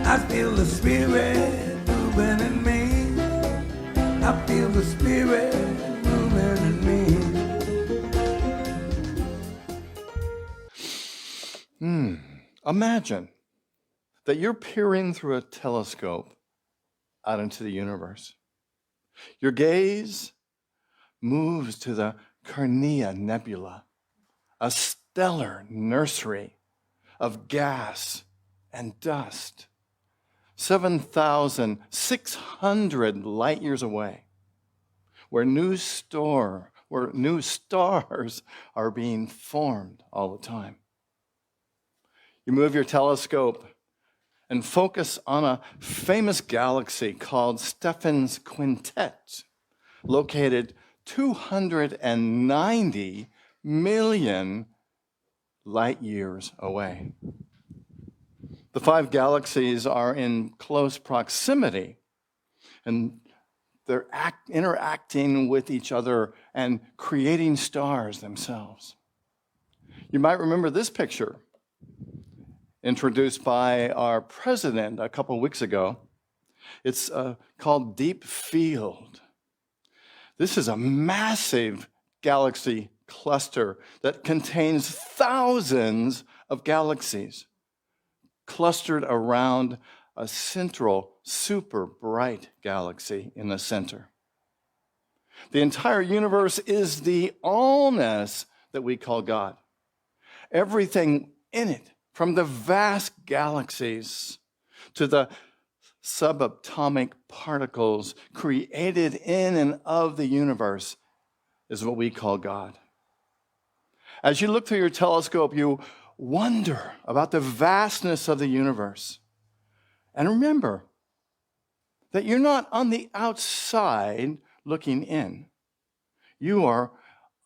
I feel the spirit moving in me. I feel the spirit moving in me. Imagine that you're peering through a telescope out into the universe. Your gaze moves to the Carnea Nebula, a stellar nursery of gas and dust, 7,600 light years away, where new stars are being formed all the time. You move your telescope and focus on a famous galaxy called Stephan's Quintet, located 290 million light years away. The 5 galaxies are in close proximity, and they're interacting with each other and creating stars themselves. You might remember this picture, introduced by our president a couple weeks ago. It's called Deep Field. This is a massive galaxy cluster that contains thousands of galaxies clustered around a central, super bright galaxy in the center. The entire universe is the allness that we call God. Everything in it, from the vast galaxies to the subatomic particles created in and of the universe, is what we call God. As you look through your telescope, you wonder about the vastness of the universe. And remember that you're not on the outside looking in. You are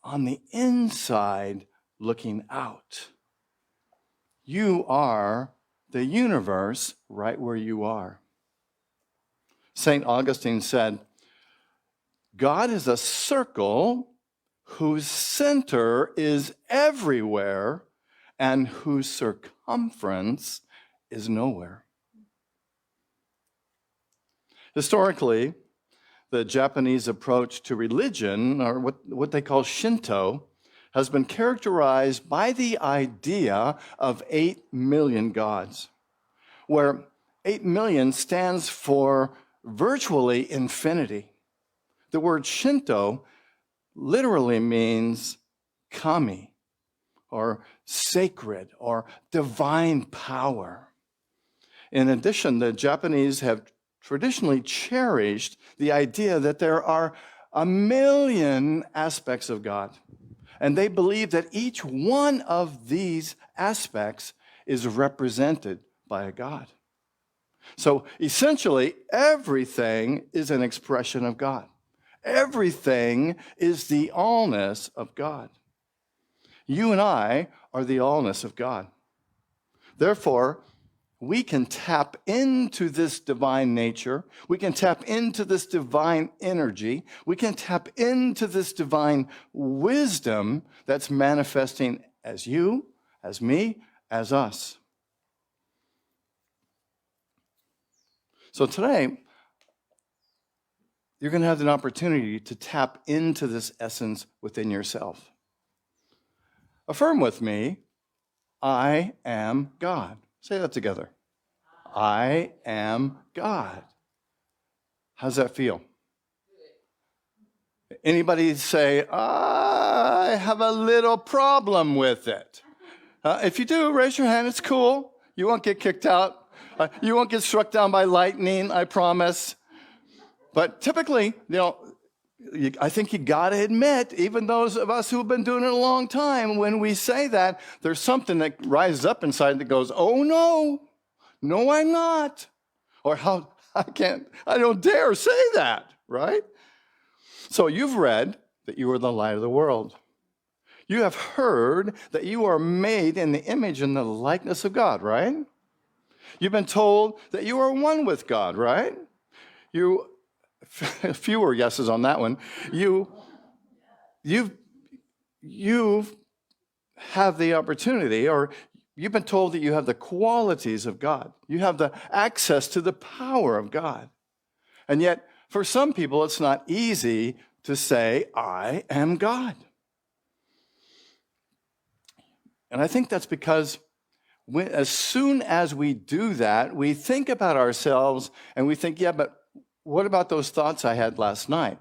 on the inside looking out. You are the universe right where you are. St. Augustine said, God is a circle whose center is everywhere and whose circumference is nowhere. Historically, the Japanese approach to religion, or what they call Shinto, has been characterized by the idea of 8 million gods, where 8 million stands for virtually infinity. The word Shinto literally means kami, or sacred, or divine power. In addition, the Japanese have traditionally cherished the idea that there are 1 million aspects of God. And they believe that each one of these aspects is represented by a God. So essentially, everything is an expression of God. Everything is the allness of God. You and I are the allness of God. Therefore, we can tap into this divine nature. We can tap into this divine energy. We can tap into this divine wisdom that's manifesting as you, as me, as us. So today, you're going to have an opportunity to tap into this essence within yourself. Affirm with me, I am God. Say that together. I am God. How's that feel? Anybody say, I have a little problem with it? If you do, raise your hand. It's cool. You won't get kicked out. You won't get struck down by lightning, I promise. But typically, I think you got to admit, even those of us who've been doing it a long time, when we say that, there's something that rises up inside that goes, oh no, I'm not. Or I don't dare say that, right? So you've read that you are the light of the world. You have heard that you are made in the image and the likeness of God, right? You've been told that you are one with God, right? Fewer yeses on that one. You have the opportunity, or you've been told that you have the qualities of God. You have the access to the power of God. And yet, for some people, it's not easy to say, I am God. And I think that's because as soon as we do that, we think about ourselves and we think, yeah, but what about those thoughts I had last night?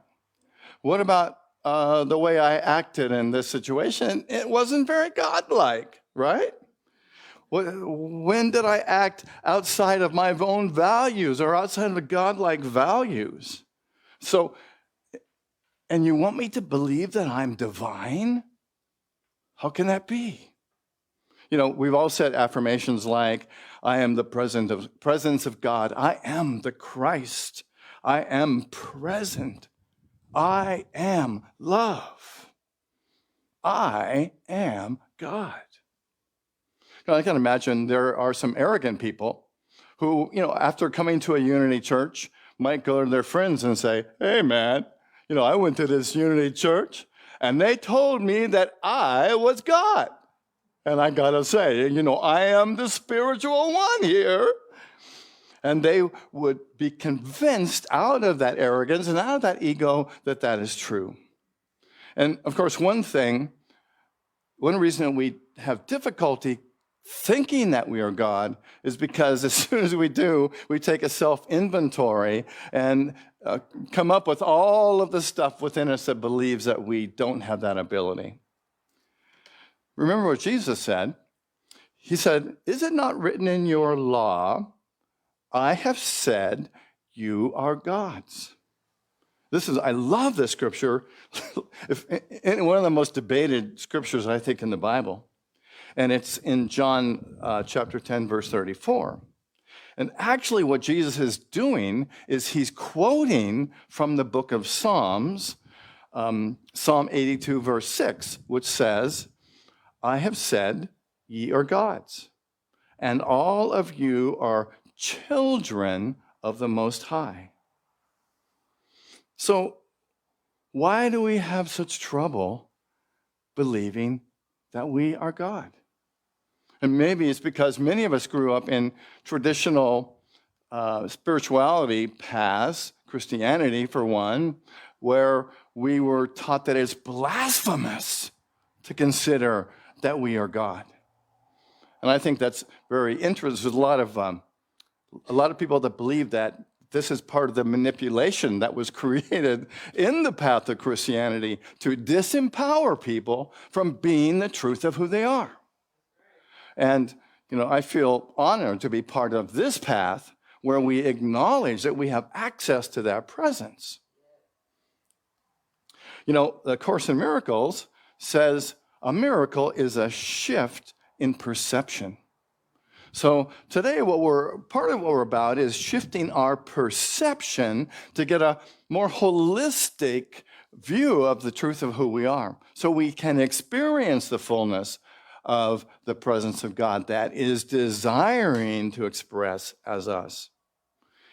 What about the way I acted in this situation? It wasn't very godlike, right? When did I act outside of my own values or outside of the godlike values? So, and you want me to believe that I'm divine? How can that be? You know, we've all said affirmations like, I am the presence of God. I am the Christ. I am present. I am love. I am God. You know, I can imagine there are some arrogant people who, you know, after coming to a Unity church, might go to their friends and say, hey, man, you know, I went to this Unity church and they told me that I was God. And I gotta say, you know, I am the spiritual one here. And they would be convinced out of that arrogance and out of that ego that that is true. And of course, one reason that we have difficulty thinking that we are God is because as soon as we do, we take a self-inventory and come up with all of the stuff within us that believes that we don't have that ability. Remember what Jesus said. He said, is it not written in your law, I have said you are gods? I love this scripture. One of the most debated scriptures, I think, in the Bible. And it's in John chapter 10, verse 34. And actually what Jesus is doing is he's quoting from the book of Psalms, Psalm 82, verse 6, which says, I have said, ye are gods, and all of you are children of the Most High. So why do we have such trouble believing that we are God? And maybe it's because many of us grew up in traditional spirituality paths, Christianity for one, where we were taught that it's blasphemous to consider that we are God. And I think that's very interesting. There's a lot of people that believe that this is part of the manipulation that was created in the path of Christianity to disempower people from being the truth of who they are. And, you know, I feel honored to be part of this path where we acknowledge that we have access to that presence. You know, the Course in Miracles says a miracle is a shift in perception. So today, part of what we're about is shifting our perception to get a more holistic view of the truth of who we are, so we can experience the fullness of the presence of God that is desiring to express as us.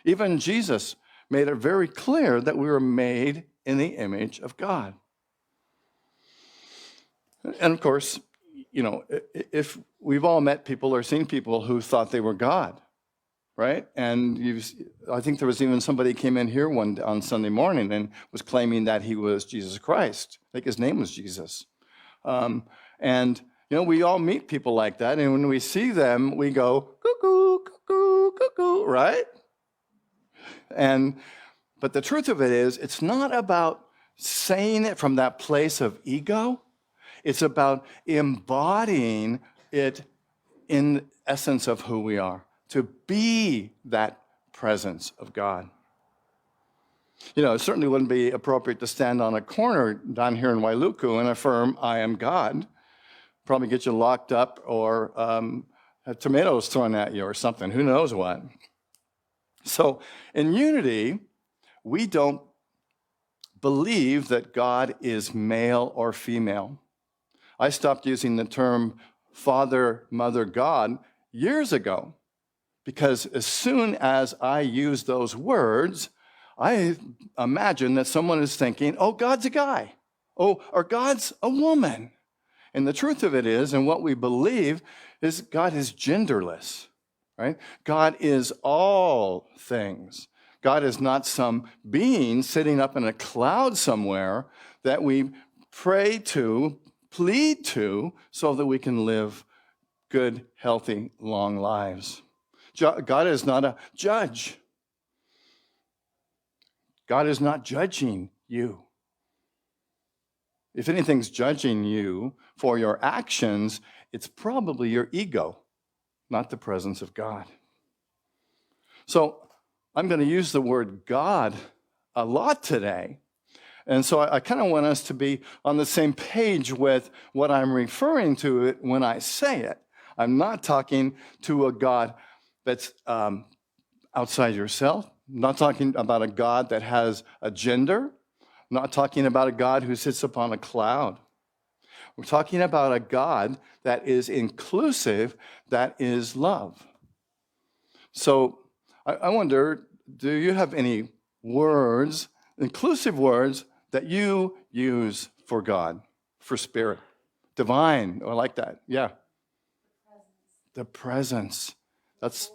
Even Jesus made it very clear that we were made in the image of God. And of course, you know, if we've all met people or seen people who thought they were God, right? And I think there was even somebody came in here on Sunday morning and was claiming that he was Jesus Christ. I think his name was Jesus. And, you know, we all meet people like that. And when we see them, we go, cuckoo, cuckoo, cuckoo, right? But the truth of it is, it's not about saying it from that place of ego. It's about embodying it in the essence of who we are, to be that presence of God. You know, it certainly wouldn't be appropriate to stand on a corner down here in Wailuku and affirm, I am God. Probably get you locked up or have tomatoes thrown at you or something, who knows what. So in Unity, we don't believe that God is male or female. I stopped using the term Father, Mother, God years ago, because as soon as I use those words, I imagine that someone is thinking, oh, God's a guy. Oh, or God's a woman. And the truth of it is, and what we believe, is God is genderless, right? God is all things. God is not some being sitting up in a cloud somewhere that we pray to, plead to, so that we can live good, healthy, long lives. God is not a judge. God is not judging you. If anything's judging you for your actions, it's probably your ego, not the presence of God. So I'm going to use the word God a lot today. And so I kind of want us to be on the same page with what I'm referring to it when I say it. I'm not talking to a God that's outside yourself. I'm not talking about a God that has a gender. I'm not talking about a God who sits upon a cloud. We're talking about a God that is inclusive, that is love. So I wonder, do you have any words, inclusive words, that you use for God, for spirit? Divine, I like that. Yeah. The presence. That's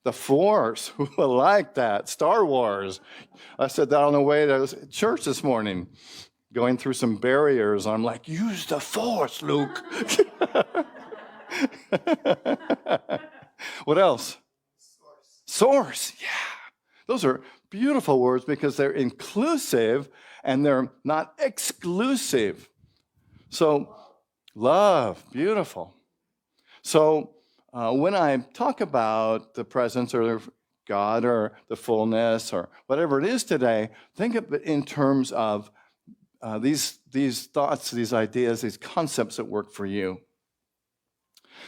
the force. I like that. Star Wars. I said that on the way to church this morning, going through some barriers. I'm like, use the force, Luke. What else? Source. Yeah. Those are beautiful words because they're inclusive and they're not exclusive. So, love, beautiful. So, when I talk about the presence or God or the fullness or whatever it is today, think of it in terms of these thoughts, these ideas, these concepts that work for you.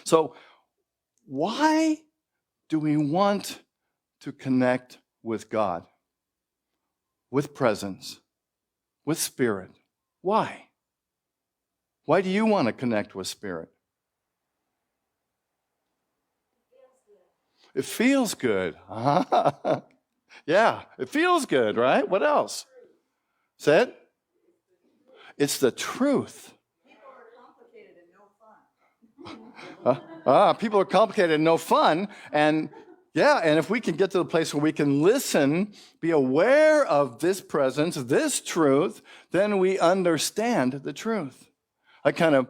So, why do we want to connect with God, with presence, with spirit? Why? Why do you want to connect with spirit? It feels good. Yeah, it feels good, right? What else? Say it. It's the truth. People are complicated and no fun. People are complicated and no fun. And yeah, and if we can get to the place where we can listen, be aware of this presence, this truth, then we understand the truth. I kind of,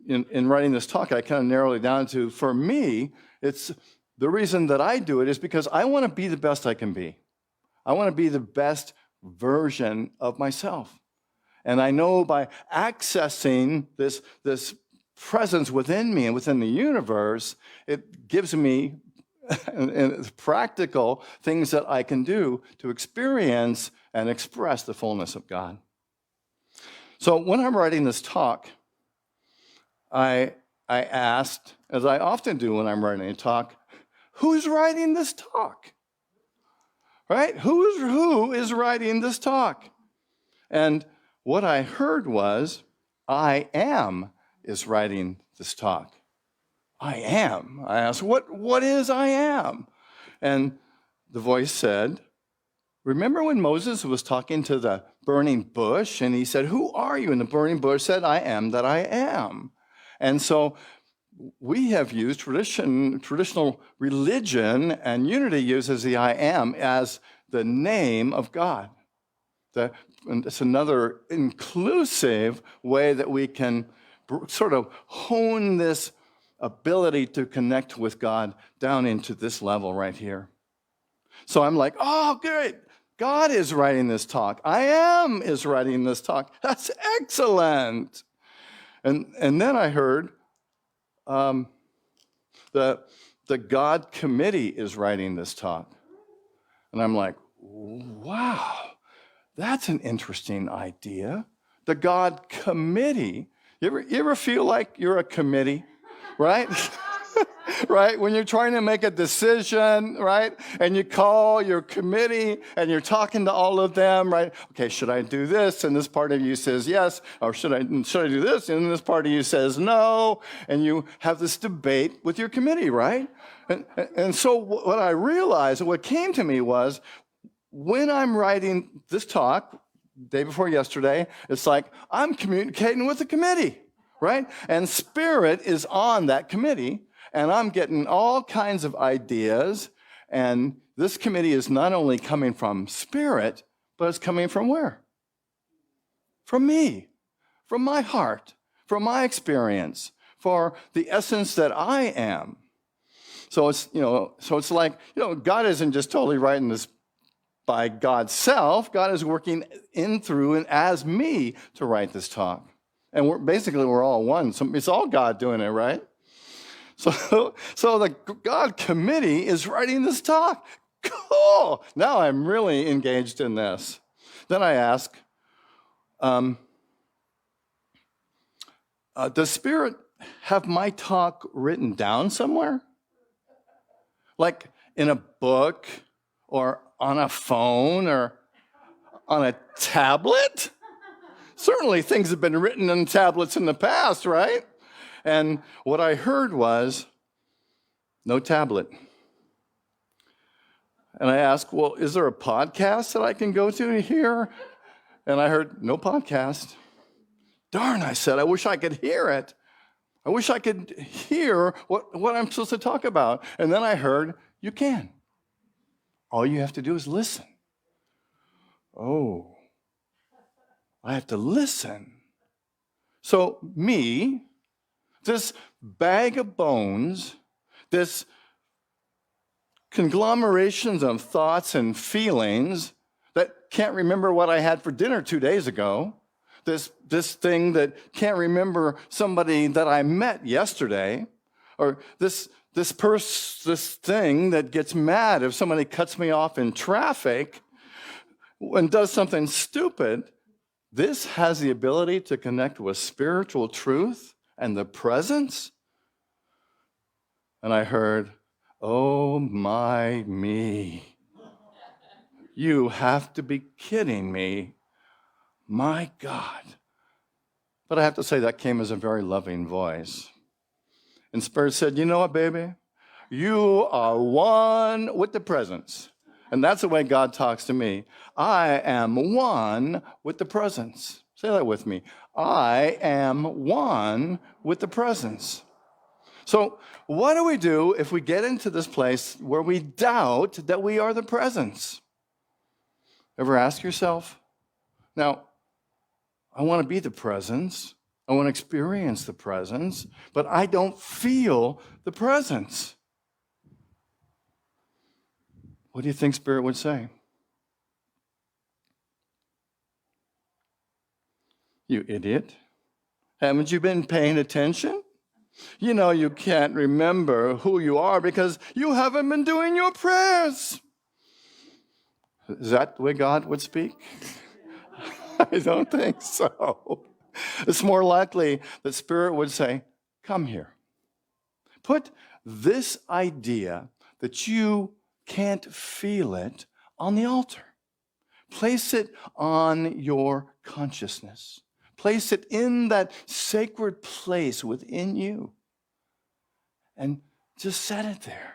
in writing this talk, I kind of narrowed it down to, for me, it's the reason that I do it is because I want to be the best I can be. I want to be the best version of myself. And I know by accessing this presence within me and within the universe, it gives me practical things that I can do to experience and express the fullness of God. So when I'm writing this talk, I asked, as I often do when I'm writing a talk, who's writing this talk? Right? Who is writing this talk? And what I heard was, I am is writing this talk. I am. I asked, what is I am? And the voice said, remember when Moses was talking to the burning bush and he said, who are you? And the burning bush said, I am that I am. And so we have used traditional religion, and unity uses the I am as the name of God. And it's another inclusive way that we can sort of hone this ability to connect with God down into this level right here. So I'm like, oh, good. God is writing this talk. I am is writing this talk. That's excellent. And then I heard the God committee is writing this talk. And I'm like, wow, that's an interesting idea. The God committee. You ever feel like you're a committee, right? Right? When you're trying to make a decision, right? And you call your committee and you're talking to all of them, right? Okay, should I do this? And this part of you says yes. Or should I do this? And this part of you says no. And you have this debate with your committee, right? And so what I realized, what came to me was, when I'm writing this talk, day before yesterday, it's like I'm communicating with the committee. right? And Spirit is on that committee, and I'm getting all kinds of ideas. And this committee is not only coming from Spirit, but it's coming from where? From me, from my heart, from my experience, for the essence that I am. So it's, it's like, God isn't just totally writing this by God's self. God is working in, through, and as me to write this talk. And we're all one. So it's all God doing it, right? So the God committee is writing this talk. Cool. Now I'm really engaged in this. Then I ask, does Spirit have my talk written down somewhere? Like in a book or on a phone or on a tablet? Certainly things have been written on tablets in the past, right? And what I heard was, no tablet. And I asked, well, is there a podcast that I can go to here? And I heard, no podcast. Darn, I said, I wish I could hear it. I wish I could hear what I'm supposed to talk about. And then I heard, you can. All you have to do is listen. Oh, I have to listen. So me, this bag of bones, this conglomerations of thoughts and feelings that can't remember what I had for dinner 2 days ago, this thing that can't remember somebody that I met yesterday, or this thing that gets mad if somebody cuts me off in traffic and does something stupid. This has the ability to connect with spiritual truth and the presence. And I heard, oh my me. You have to be kidding me. My God. But I have to say that came as a very loving voice. And Spirit said, you know what, baby? You are one with the presence. And that's the way God talks to me. I am one with the presence. Say that with me. I am one with the presence. So what do we do if we get into this place where we doubt that we are the presence? Ever ask yourself? Now, I want to be the presence. I want to experience the presence, but I don't feel the presence. What do you think Spirit would say? You idiot. Haven't you been paying attention? You know you can't remember who you are because you haven't been doing your prayers. Is that the way God would speak? I don't think so. It's more likely that Spirit would say, come here. Put this idea that you can't feel it on the altar. Place it on your consciousness. Place it in that sacred place within you. And just set it there.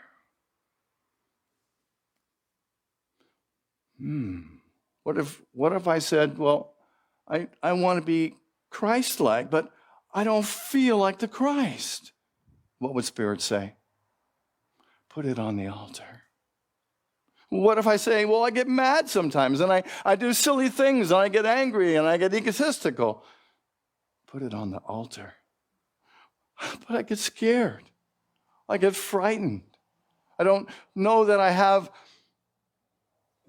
What if I said, well, I want to be Christ-like, but I don't feel like the Christ? What would Spirit say? Put it on the altar. What if I say, well, I get mad sometimes, and I do silly things, and I get angry, and I get egotistical? Put it on the altar. But I get scared. I get frightened. I don't know that I have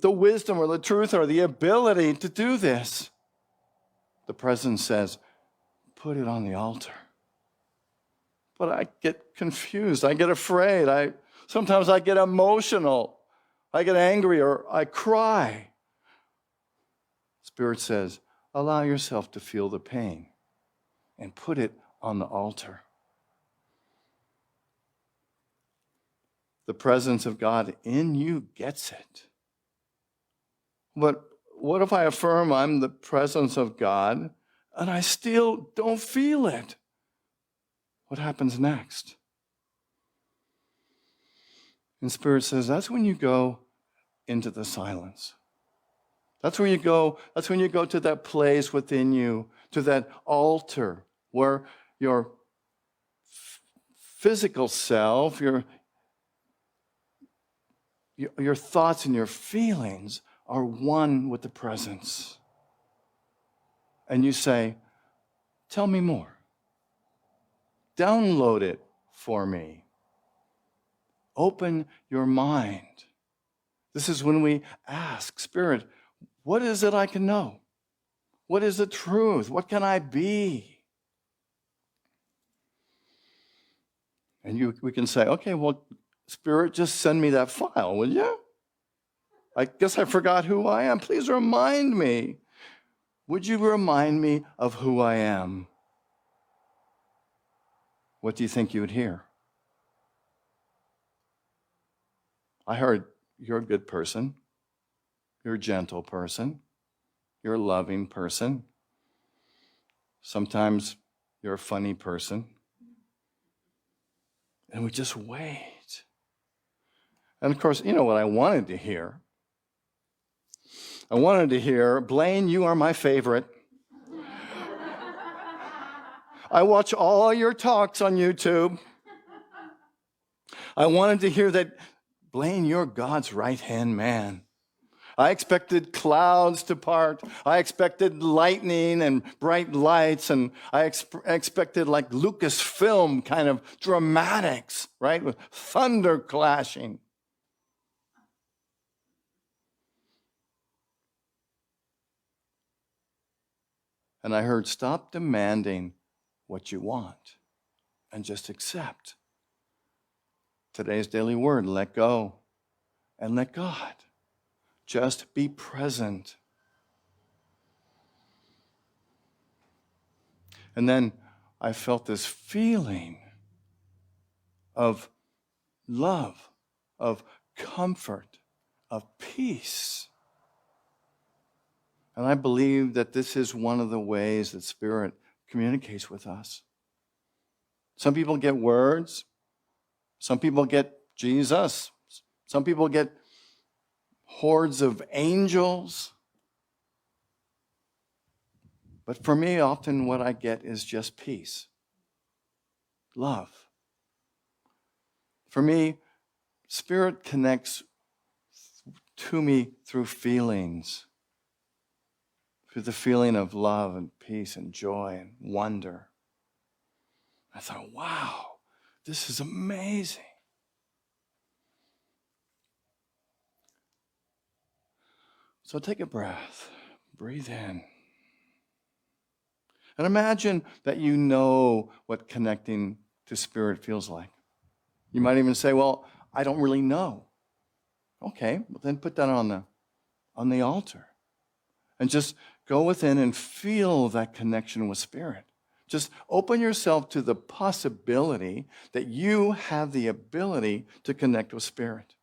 the wisdom or the truth or the ability to do this. The presence says, put it on the altar. But I get confused. I get afraid. Sometimes I get emotional. I get angry or I cry. Spirit says, allow yourself to feel the pain and put it on the altar. The presence of God in you gets it. But what if I affirm I'm the presence of God and I still don't feel it? What happens next? And Spirit says, that's when you go into the silence. That's when you go to that place within you, to that altar where your physical self, your thoughts and your feelings are one with the presence. And you say, tell me more. Download it for me. Open your mind. This is when we ask, Spirit, what is it I can know? What is the truth? What can I be? And we can say, okay, well, Spirit, just send me that file, will you? I guess I forgot who I am. Please remind me. Would you remind me of who I am? What do you think you would hear? I heard, you're a good person. You're a gentle person. You're a loving person. Sometimes you're a funny person. And we just wait. And of course, you know what I wanted to hear? I wanted to hear, Blaine, you are my favorite. I watch all your talks on YouTube. I wanted to hear that, Blaine, you're God's right-hand man. I expected clouds to part. I expected lightning and bright lights, and I expected like Lucasfilm kind of dramatics, right? With thunder clashing. And I heard, stop demanding what you want and just accept. Today's daily word, let go and let God. Just be present. And then I felt this feeling of love, of comfort, of peace. And I believe that this is one of the ways that Spirit communicates with us. Some people get words. Some people get Jesus. Some people get hordes of angels. But for me, often what I get is just peace, love. For me, Spirit connects to me through feelings, through the feeling of love and peace and joy and wonder. I thought, wow, this is amazing. So take a breath, breathe in. And imagine that you know what connecting to Spirit feels like. You might even say, well, I don't really know. Okay, well then put that on the altar. And just go within and feel that connection with Spirit. Just open yourself to the possibility that you have the ability to connect with Spirit.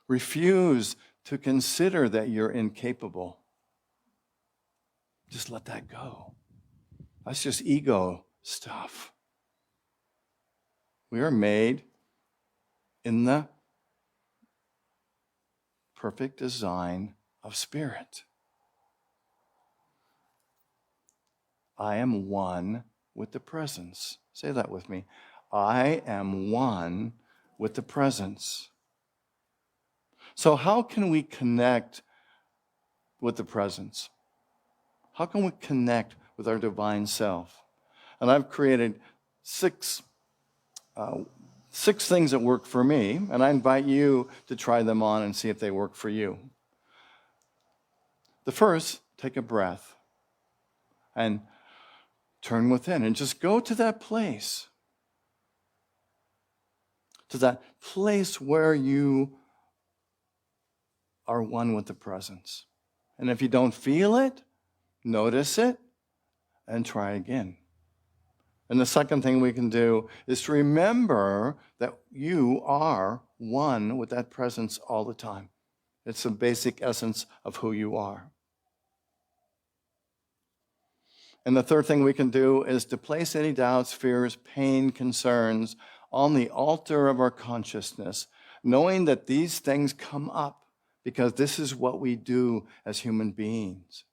Refuse to consider that you're incapable. Just let that go. That's just ego stuff. We are made in the perfect design of Spirit. I am one with the presence. Say that with me. I am one with the presence. So how can we connect with the presence? How can we connect with our divine self? And I've created six things that work for me, and I invite you to try them on and see if they work for you. The first, take a breath and turn within and just go to that place where you are one with the presence. And if you don't feel it, notice it and try again. And the second thing we can do is to remember that you are one with that presence all the time. It's the basic essence of who you are. And the third thing we can do is to place any doubts, fears, pain, concerns on the altar of our consciousness, knowing that these things come up because this is what we do as human beings.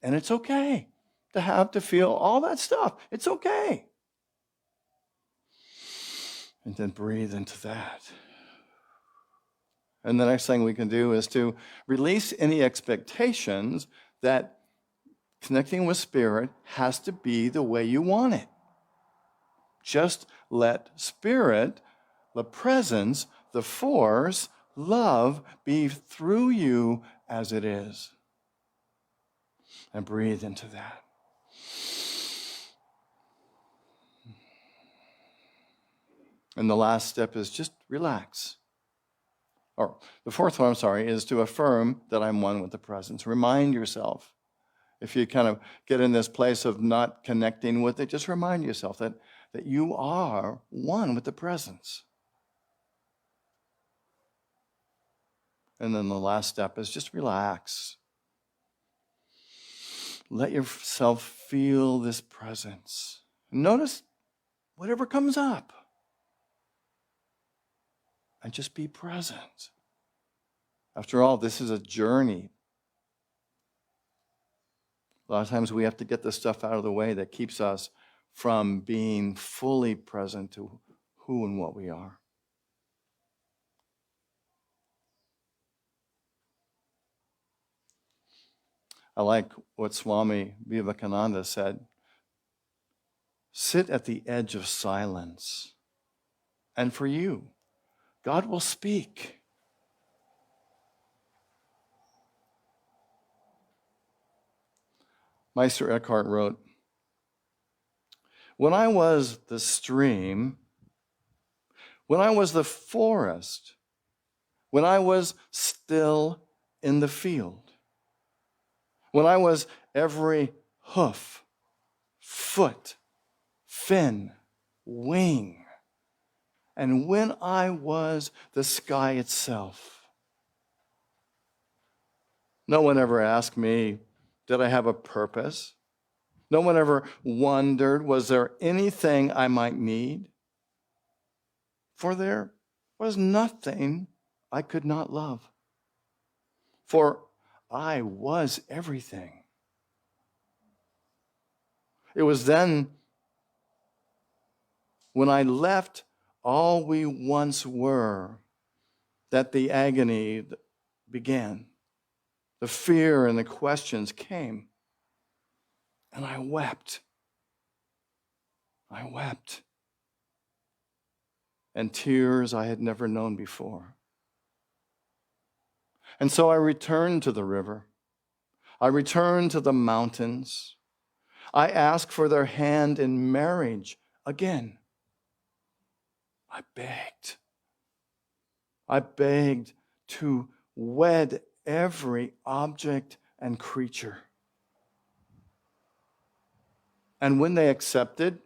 And it's okay. to have, to feel, all that stuff. It's okay. And then breathe into that. And the next thing we can do is to release any expectations that connecting with Spirit has to be the way you want it. Just let Spirit, the presence, the force, love be through you as it is. And breathe into that. And the last step is just relax. Or the fourth one, is to affirm that I'm one with the presence. Remind yourself. If you kind of get in this place of not connecting with it, just remind yourself that you are one with the presence. And then the last step is just relax. Let yourself feel this presence. Notice whatever comes up. And just be present. After all, this is a journey. A lot of times we have to get the stuff out of the way that keeps us from being fully present to who and what we are. I like what Swami Vivekananda said. Sit at the edge of silence, and for you, God will speak. Meister Eckhart wrote, when I was the stream, when I was the forest, when I was still in the field, when I was every hoof, foot, fin, wing, and when I was the sky itself. No one ever asked me, did I have a purpose? No one ever wondered, was there anything I might need? For there was nothing I could not love. For I was everything. It was then when I left all we once were that the agony began. The fear and the questions came. And I wept. I wept. And tears I had never known before. And so I returned to the river. I returned to the mountains. I asked for their hand in marriage again. I begged. I begged to wed every object and creature. And when they accepted,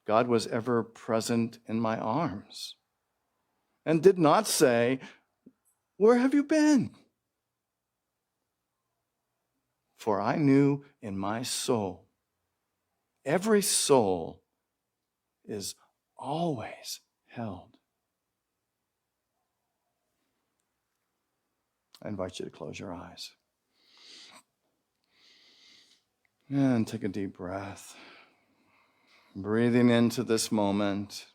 God was ever present in my arms and did not say, where have you been? For I knew in my soul, every soul is always held. I invite you to close your eyes. And take a deep breath. Breathing into this moment.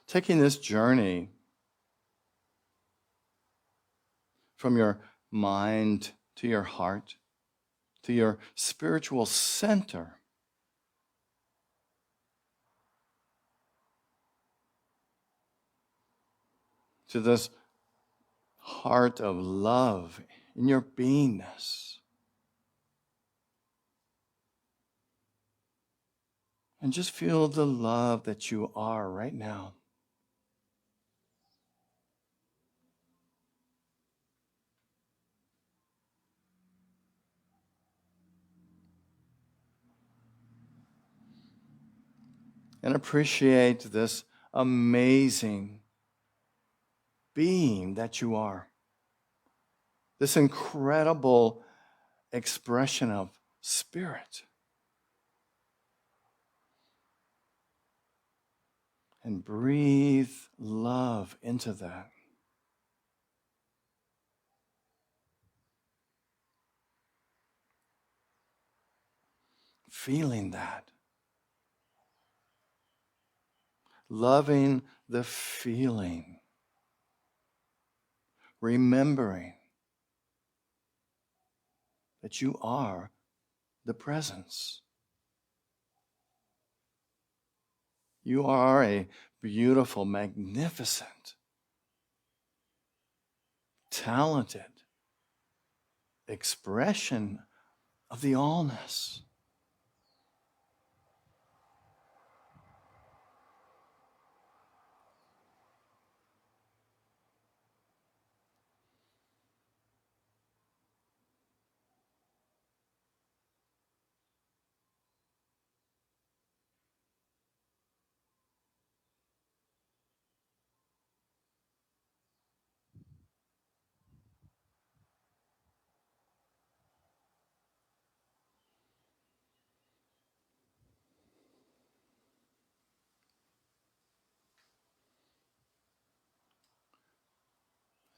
Taking this journey from your mind to your heart, to your spiritual center. To this heart of love in your beingness. And just feel the love that you are right now. And appreciate this amazing being that you are. This incredible expression of spirit. And breathe love into that. feeling that. Loving the feeling. Remembering that you are the presence. You are a beautiful, magnificent, talented expression of the allness.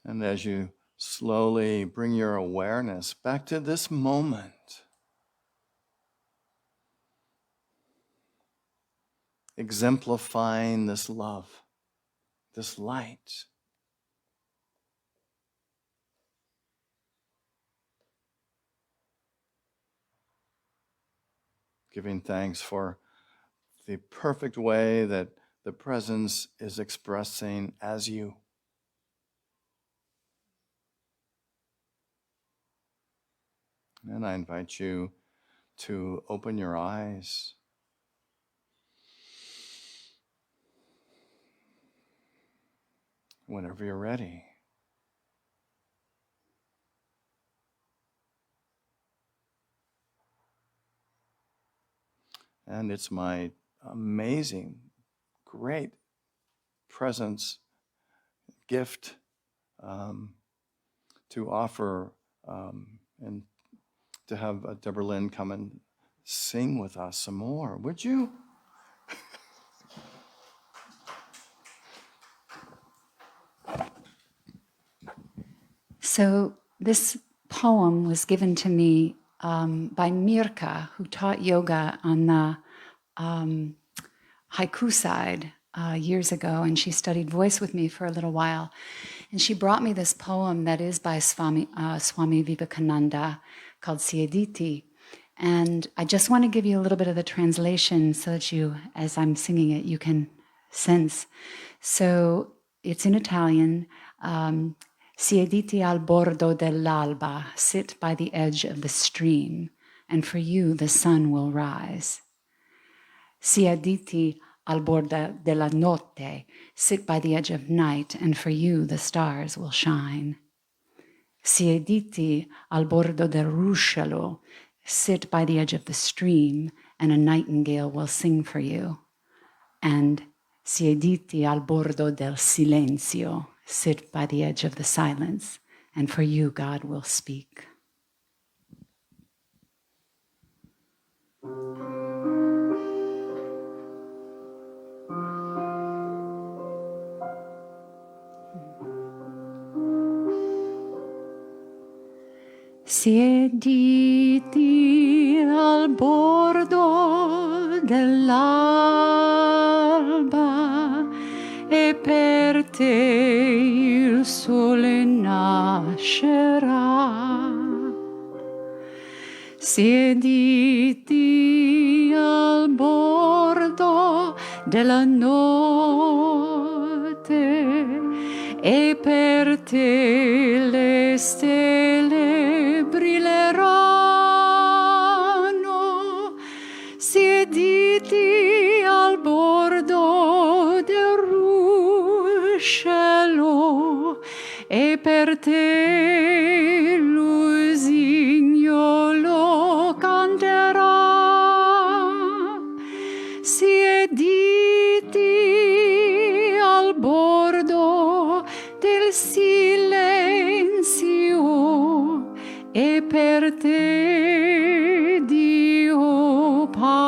And as you slowly bring your awareness back to this moment, exemplifying this love, this light, giving thanks for the perfect way that the presence is expressing as you. And I invite you to open your eyes. Whenever you're ready. And it's my amazing, great presence, gift to offer and to have Deborah Lynn come and sing with us some more. Would you? So this poem was given to me by Mirka, who taught yoga on the haiku side years ago, and she studied voice with me for a little while. And she brought me this poem that is by Swami Vivekananda called Siediti. And I just want to give you a little bit of the translation so that you, as I'm singing it, you can sense. So it's in Italian. Siediti al bordo dell'alba, sit by the edge of the stream, and for you the sun will rise. Siediti al bordo della notte, sit by the edge of night, and for you the stars will shine. Siediti al bordo del ruscello, sit by the edge of the stream, and a nightingale will sing for you. And siediti al bordo del silenzio, sit by the edge of the silence, and for you God will speak. Siediti al bordo dell'alba e per te il sole nascerà. Siediti al bordo della notte e per te le stelle brilleranno. Siediti al bordo del ruscello e per te l'usignolo canterà. Siediti al bordo del silenzio e per te Dio parlerà.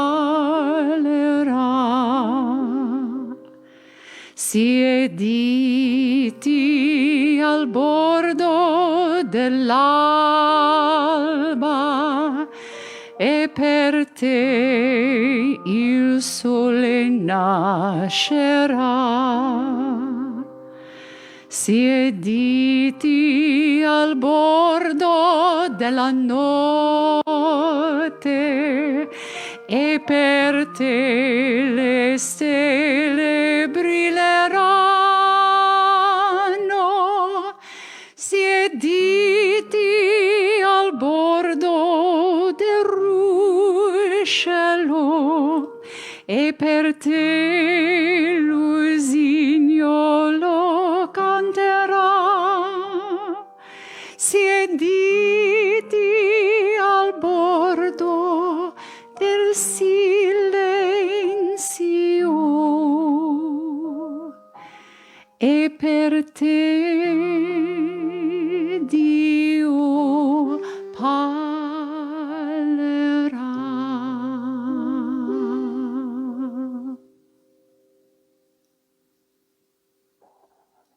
Siediti al bordo dell'alba e per te te il sole nascerà. Siediti al bordo della notte e per te le stelle brilleranno. Siediti al bordo del ruscello e per te l'usignolo canterà. Siediti al bordo del silenzio e per te Dio parlerà.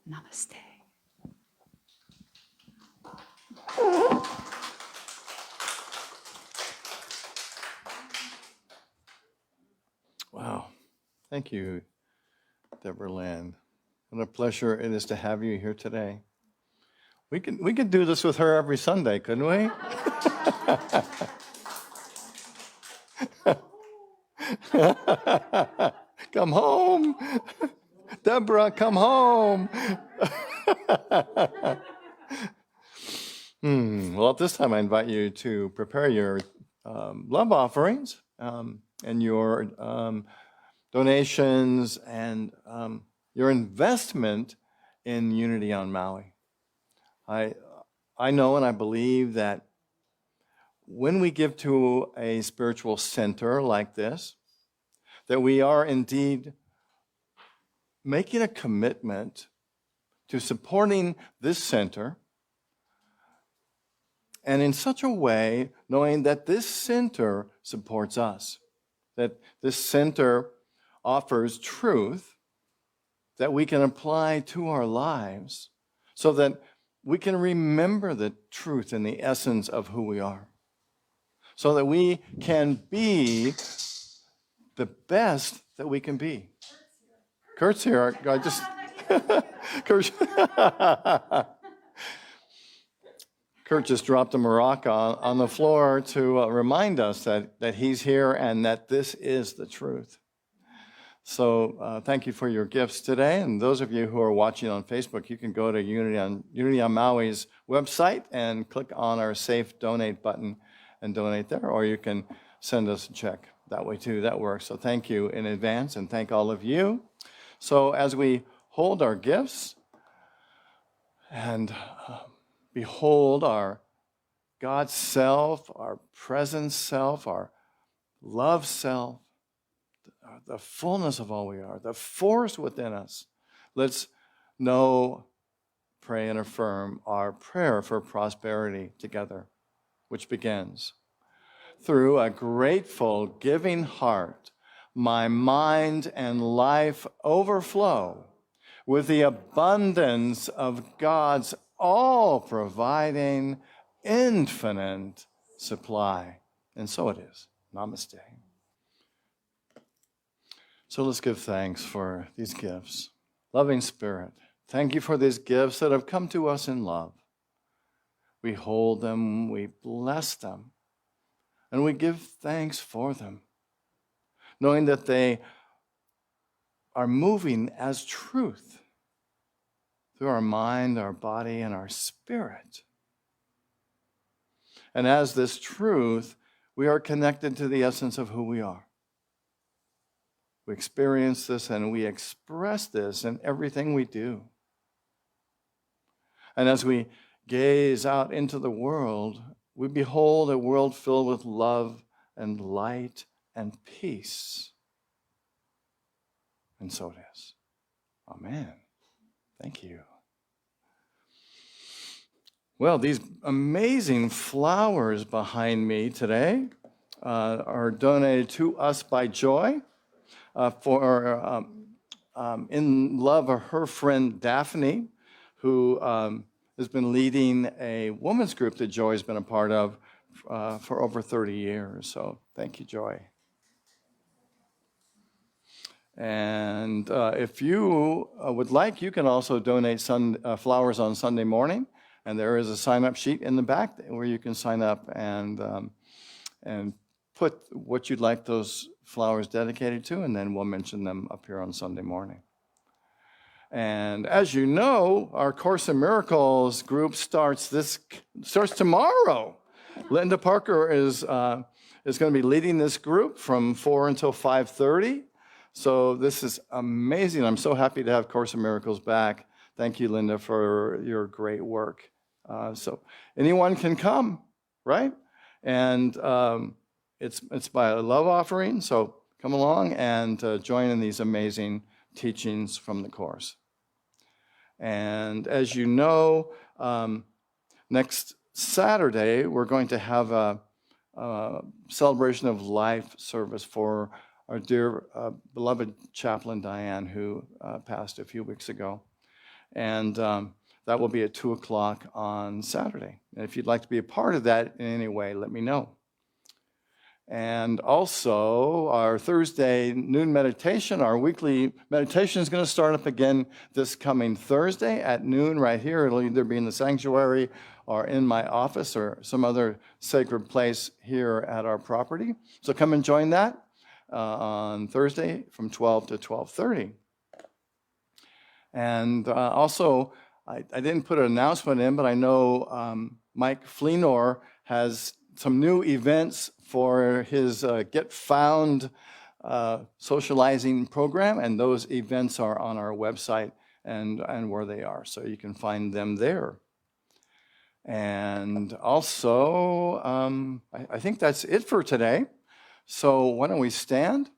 Namaste. Wow. Thank you, Deborah Land. What a pleasure it is to have you here today. We could do this with her every Sunday, couldn't we? Come home. Deborah, come home. Well, at this time, I invite you to prepare your love offerings and your donations and your investment in Unity on Maui. I know and I believe that when we give to a spiritual center like this, that we are indeed making a commitment to supporting this center, and in such a way knowing that this center supports us, that this center offers truth that we can apply to our lives so that we can remember the truth and the essence of who we are, so that we can be the best that we can be. Kurt's here. I just Kurt just dropped a maraca on the floor to remind us that he's here and that this is the truth. So thank you for your gifts today. And those of you who are watching on Facebook, you can go to Unity on Maui's website and click on our Safe Donate button and donate there. Or you can send us a check that way too. That works. So thank you in advance and thank all of you. So as we hold our gifts and behold our God self, our present self, our love self, the fullness of all we are, the force within us, let's know, pray, and affirm our prayer for prosperity together, which begins. Through a grateful, giving heart, my mind and life overflow with the abundance of God's all-providing, infinite supply. And so it is. Namaste. So let's give thanks for these gifts. Loving Spirit, thank you for these gifts that have come to us in love. We hold them, we bless them, and we give thanks for them, knowing that they are moving as truth through our mind, our body, and our spirit. And as this truth, we are connected to the essence of who we are. We experience this and we express this in everything we do. And as we gaze out into the world, we behold a world filled with love and light and peace. And so it is. Amen. Thank you. Well, these amazing flowers behind me today are donated to us by Joy for in love of her friend Daphne, who has been leading a women's group that Joy's been a part of for over 30 years. So Thank you, Joy. And if you would like, you can also donate flowers on Sunday morning. And there is a sign-up sheet in the back where you can sign up and put what you'd like those flowers dedicated to, and then we'll mention them up here on Sunday morning. And as you know, our Course in Miracles group starts tomorrow. Linda Parker is going to be leading this group from 4 until 5:30. So this is amazing. I'm so happy to have Course in Miracles back. Thank you, Linda, for your great work. So anyone can come, right? And it's by a love offering. So come along and join in these amazing teachings from the Course. And as you know, next Saturday, we're going to have a celebration of life service for our dear beloved chaplain Diane, who passed a few weeks ago. And that will be at 2 o'clock on Saturday. And if you'd like to be a part of that in any way, let me know. And also, our Thursday noon meditation, our weekly meditation is going to start up again this coming Thursday at noon right here. It'll either be in the sanctuary or in my office or some other sacred place here at our property. So come and join that on Thursday from 12 to 12:30. And also, I didn't put an announcement in, but I know Mike Fleenor has some new events for his Get Found socializing program, and those events are on our website and where they are, so you can find them there. And also, I think that's it for today. So why don't we stand,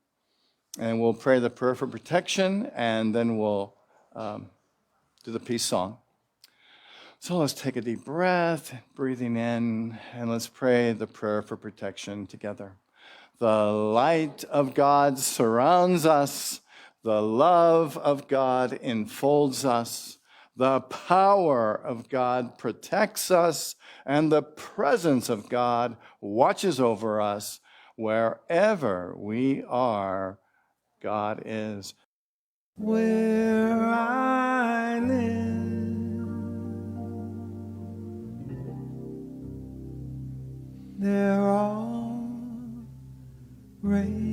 and we'll pray the prayer for protection, and then we'll do the peace song. So let's take a deep breath, breathing in, and let's pray the prayer for protection together. The light of God surrounds us. The love of God enfolds us. The power of God protects us. And the presence of God watches over us. Wherever we are, God is. Where I live, they're all raised.